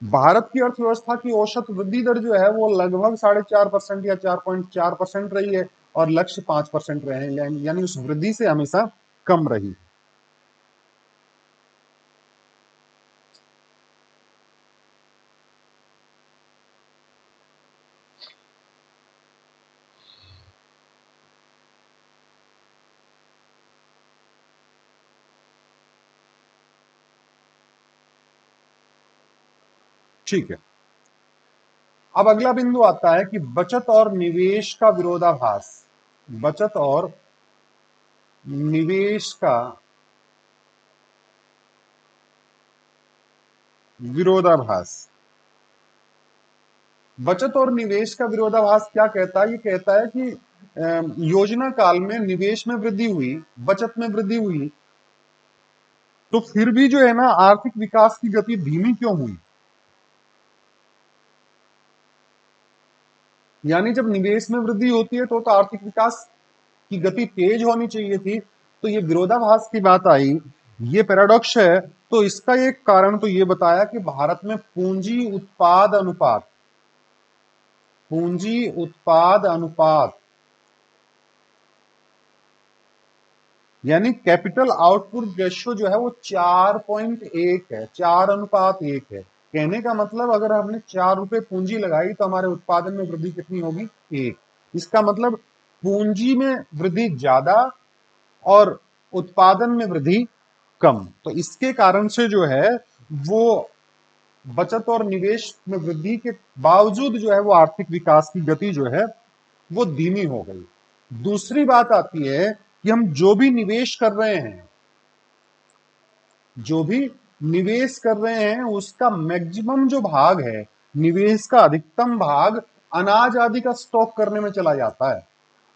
भारत की अर्थव्यवस्था की औसत वृद्धि दर जो है वो लगभग 4.5% या 4.4% रही है और लक्ष्य 5% रहे हैं, यानी उस वृद्धि से हमेशा कम रही। ठीक है, अब अगला बिंदु आता है कि बचत और निवेश का विरोधाभास। बचत और निवेश का विरोधाभास। बचत और निवेश का विरोधाभास क्या कहता है? ये कहता है कि योजना काल में निवेश में वृद्धि हुई, बचत में वृद्धि हुई, तो फिर भी जो है ना आर्थिक विकास की गति धीमी क्यों हुई? यानी जब निवेश में वृद्धि होती है तो आर्थिक विकास की गति तेज होनी चाहिए थी। तो ये विरोधाभास की बात आई, ये पैराडॉक्स है। तो इसका एक कारण तो ये बताया कि भारत में पूंजी उत्पाद अनुपात, पूंजी उत्पाद अनुपात यानी कैपिटल आउटपुट रेशियो जो है वो 4.1 है, 4:1 है। कहने का मतलब अगर हमने 4 रुपए पूंजी लगाई तो हमारे उत्पादन में वृद्धि कितनी होगी? 1। इसका मतलब पूंजी में वृद्धि ज्यादा और उत्पादन में वृद्धि कम। तो इसके कारण से जो है वो बचत और निवेश में वृद्धि के बावजूद जो है वो आर्थिक विकास की गति जो है वो धीमी हो गई। दूसरी बात आती है कि हम जो भी निवेश कर रहे हैं, जो भी निवेश कर रहे हैं उसका मैक्सिमम जो भाग है, निवेश का अधिकतम भाग अनाज आदि का स्टॉक करने में चला जाता है।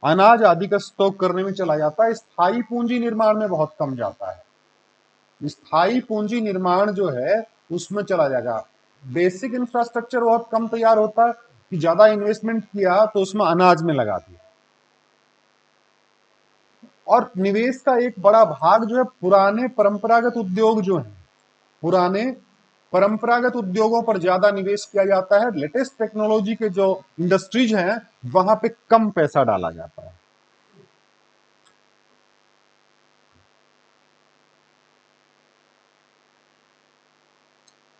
अनाज आदि का स्टॉक करने में चला जाता है, स्थायी पूंजी निर्माण में बहुत कम जाता है। स्थायी पूंजी निर्माण जो है उसमें चला जाएगा। बेसिक इंफ्रास्ट्रक्चर बहुत कम तैयार होता है कि ज्यादा इन्वेस्टमेंट किया तो उसमें अनाज में लगा दिया। और निवेश का एक बड़ा भाग जो है पुराने परंपरागत उद्योग जो है, पुराने परंपरागत उद्योगों पर ज्यादा निवेश किया जाता है। लेटेस्ट टेक्नोलॉजी के जो इंडस्ट्रीज हैं वहां पे कम पैसा डाला जाता है।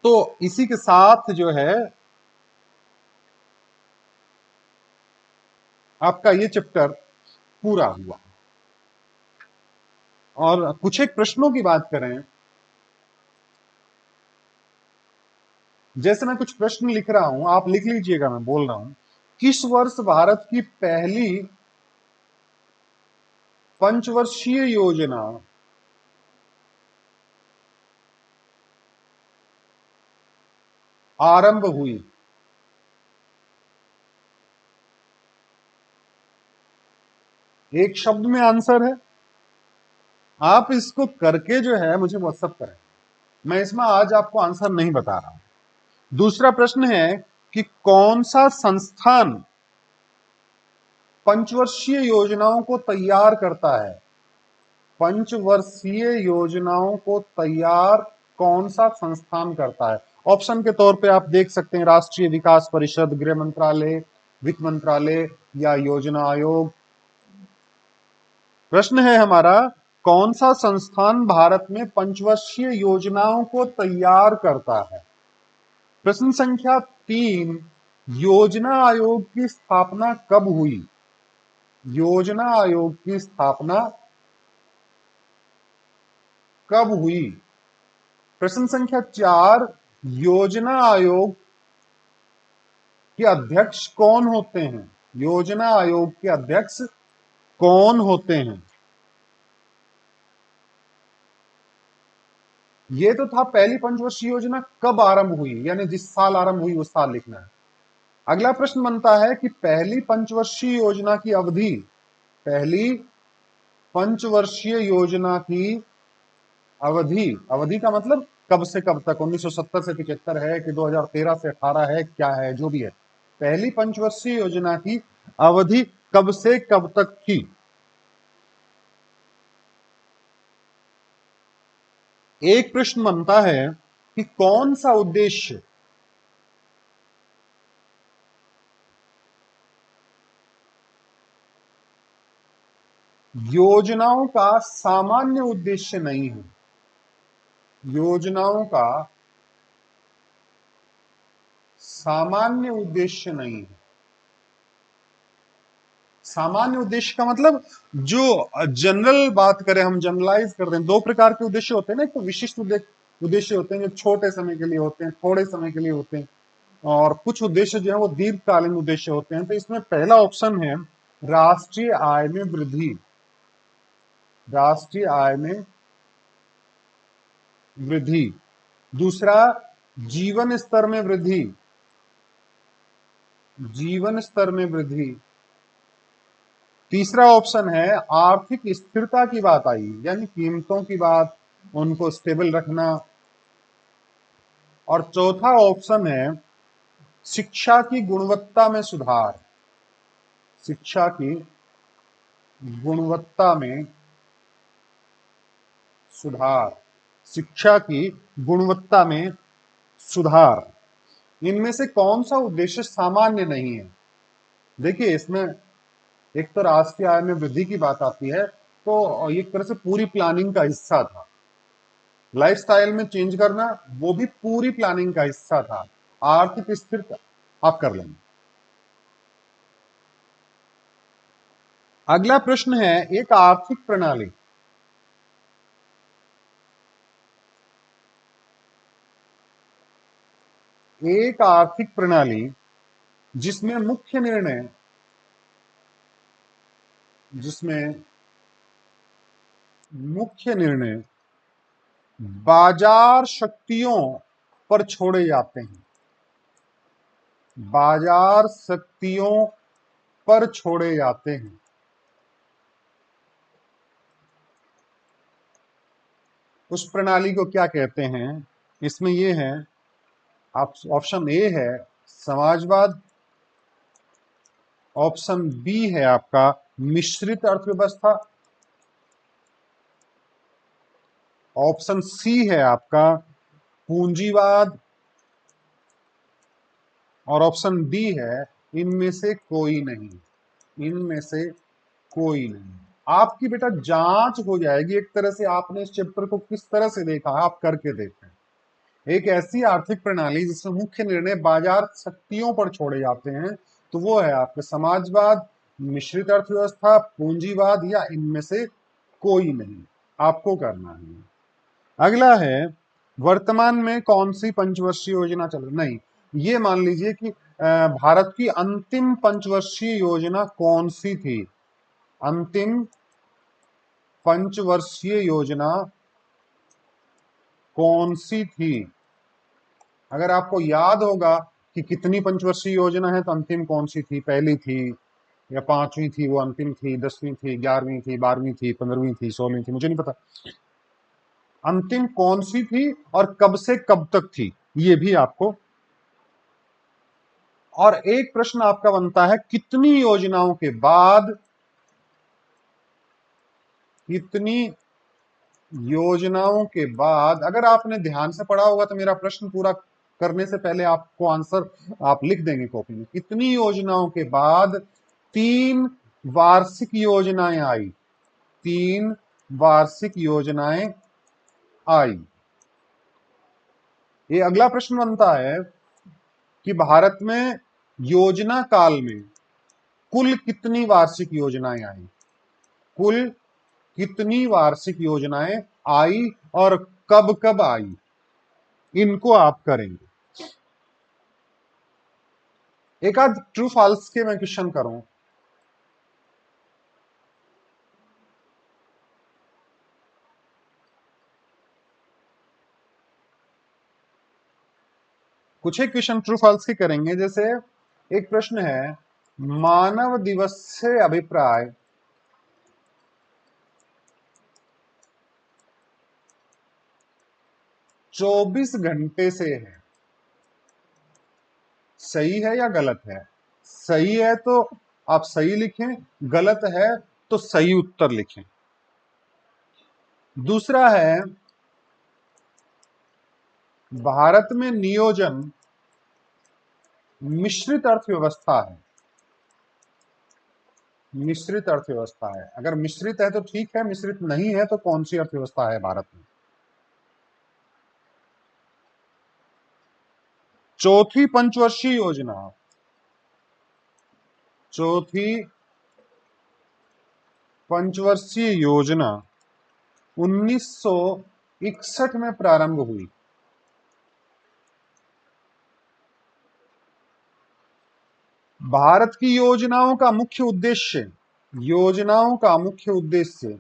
तो इसी के साथ जो है आपका ये चैप्टर पूरा हुआ। और कुछ एक प्रश्नों की बात करें जैसे मैं कुछ प्रश्न लिख रहा हूं, आप लिख लीजिएगा, मैं बोल रहा हूं। किस वर्ष भारत की पहली पंचवर्षीय योजना आरंभ हुई? एक शब्द में आंसर है। आप इसको करके जो है मुझे व्हाट्सअप करें, मैं इसमें आज आपको आंसर नहीं बता रहा हूं। दूसरा प्रश्न है कि कौन सा संस्थान पंचवर्षीय योजनाओं को तैयार करता है? पंचवर्षीय योजनाओं को तैयार कौन सा संस्थान करता है? ऑप्शन के तौर पे आप देख सकते हैं राष्ट्रीय विकास परिषद, गृह मंत्रालय, वित्त मंत्रालय या योजना आयोग। प्रश्न है हमारा, कौन सा संस्थान भारत में पंचवर्षीय योजनाओं को तैयार करता है? प्रश्न संख्या 3, योजना आयोग की स्थापना कब हुई? योजना आयोग की स्थापना कब हुई? प्रश्न संख्या 4, योजना आयोग के अध्यक्ष कौन होते हैं? योजना आयोग के अध्यक्ष कौन होते हैं? ये तो था पहली पंचवर्षीय योजना कब आरंभ हुई, यानी जिस साल आरंभ हुई उस साल लिखना है। अगला प्रश्न बनता है कि पहली पंचवर्षीय योजना की अवधि, पहली पंचवर्षीय योजना की अवधि, अवधि का मतलब कब से कब तक, 1970 से 75 है कि 2013 से 18 है, क्या है, जो भी है। पहली पंचवर्षीय योजना की अवधि कब से कब तक थी? एक प्रश्न बनता है कि कौन सा उद्देश्य योजनाओं का सामान्य उद्देश्य नहीं है? योजनाओं का सामान्य उद्देश्य नहीं है। सामान्य उद्देश्य का मतलब, जो जनरल बात करें, हम जनरलाइज कर रहे हैं, दो प्रकार के उद्देश्य होते हैं ना। एक तो विशिष्ट उद्देश्य होते हैं जो छोटे समय के लिए होते हैं, थोड़े समय के लिए होते हैं, और कुछ उद्देश्य जो है वो दीर्घकालीन उद्देश्य होते हैं। तो इसमें पहला ऑप्शन है राष्ट्रीय आय में वृद्धि, राष्ट्रीय आय में वृद्धि। दूसरा, जीवन स्तर में वृद्धि, जीवन स्तर में वृद्धि। तीसरा ऑप्शन है आर्थिक स्थिरता की बात आई, यानी कीमतों की बात, उनको स्टेबल रखना। और चौथा ऑप्शन है शिक्षा की गुणवत्ता में सुधार, शिक्षा की गुणवत्ता में सुधार, शिक्षा की गुणवत्ता में सुधार। इनमें से कौन सा उद्देश्य सामान्य नहीं है? देखिए, इसमें एक तो राष्ट्रीय आय में वृद्धि की बात आती है, तो एक तरह से पूरी प्लानिंग का हिस्सा था। लाइफस्टाइल में चेंज करना, वो भी पूरी प्लानिंग का हिस्सा था। आर्थिक स्थिरता आप कर लेंगे। अगला प्रश्न है, एक आर्थिक प्रणाली, एक आर्थिक प्रणाली जिसमें मुख्य निर्णय, जिसमें मुख्य निर्णय बाजार शक्तियों पर छोड़े जाते हैं, बाजार शक्तियों पर छोड़े जाते हैं, उस प्रणाली को क्या कहते हैं? इसमें ये है, आप ऑप्शन ए है समाजवाद, ऑप्शन बी है आपका मिश्रित अर्थव्यवस्था, ऑप्शन सी है आपका पूंजीवाद, और ऑप्शन डी है इनमें से कोई नहीं, इनमें से कोई नहीं। आपकी बेटा जांच हो जाएगी एक तरह से, आपने इस चैप्टर को किस तरह से देखा है, आप करके देखें। एक ऐसी आर्थिक प्रणाली जिसमें मुख्य निर्णय बाजार शक्तियों पर छोड़े जाते हैं, तो वो है आपके समाजवाद, मिश्रित अर्थव्यवस्था, पूंजीवाद, या इनमें से कोई नहीं। आपको करना है। अगला है वर्तमान में कौन सी पंचवर्षीय योजना चल रही, नहीं, ये मान लीजिए कि भारत की अंतिम पंचवर्षीय योजना कौन सी थी, अंतिम पंचवर्षीय योजना कौन सी थी। अगर आपको याद होगा कि कितनी पंचवर्षीय योजना है तो अंतिम कौन सी थी, पहली थी या पांचवी थी, वो अंतिम थी, 10वीं थी, 11वीं थी, 12वीं थी, 15वीं थी, 16वीं थी, मुझे नहीं पता, अंतिम कौन सी थी और कब से कब तक थी, ये भी आपको। और एक प्रश्न आपका बनता है, कितनी योजनाओं के बाद, कितनी योजनाओं के बाद, अगर आपने ध्यान से पढ़ा होगा तो मेरा प्रश्न पूरा करने से पहले आपको आंसर आप लिख देंगे कॉपी में, कितनी योजनाओं के बाद 3 वार्षिक योजनाएं आई, 3 वार्षिक योजनाएं आई। ये अगला प्रश्न बनता है कि भारत में योजना काल में कुल कितनी वार्षिक योजनाएं आई, कुल कितनी वार्षिक योजनाएं आई और कब कब आई, इनको आप करेंगे। एक आध ट्रू फॉल्स के मैं क्वेश्चन करूं, कुछ एक क्वेश्चन ट्रू फॉल्स के करेंगे। जैसे एक प्रश्न है, मानव दिवस से अभिप्राय 24 घंटे से है, सही है या गलत है? सही है तो आप सही लिखें, गलत है तो सही उत्तर लिखें। दूसरा है, भारत में नियोजन मिश्रित अर्थव्यवस्था है, मिश्रित अर्थव्यवस्था है। अगर मिश्रित है तो ठीक है, मिश्रित नहीं है तो कौन सी अर्थव्यवस्था है भारत में? चौथी पंचवर्षीय योजना, चौथी पंचवर्षीय योजना 1961 में प्रारंभ हुई। भारत की योजनाओं का मुख्य उद्देश्य, योजनाओं का मुख्य उद्देश्य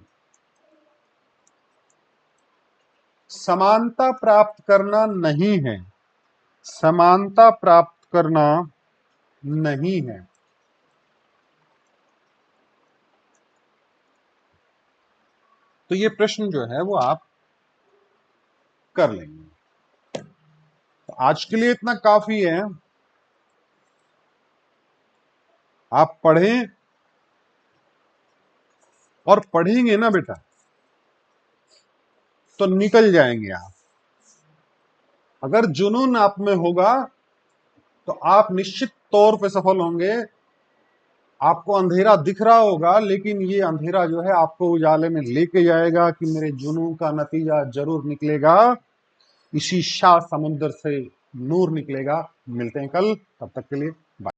समानता प्राप्त करना नहीं है, समानता प्राप्त करना नहीं है। तो ये प्रश्न जो है वो आप कर लेंगे। तो आज के लिए इतना काफी है। आप पढ़ें और पढ़ेंगे ना बेटा तो निकल जाएंगे आप। अगर जुनून आप में होगा तो आप निश्चित तौर पे सफल होंगे। आपको अंधेरा दिख रहा होगा लेकिन ये अंधेरा जो है आपको उजाले में लेके जाएगा कि मेरे जुनून का नतीजा जरूर निकलेगा, इसी शाह समुद्र से नूर निकलेगा। मिलते हैं कल, तब तक के लिए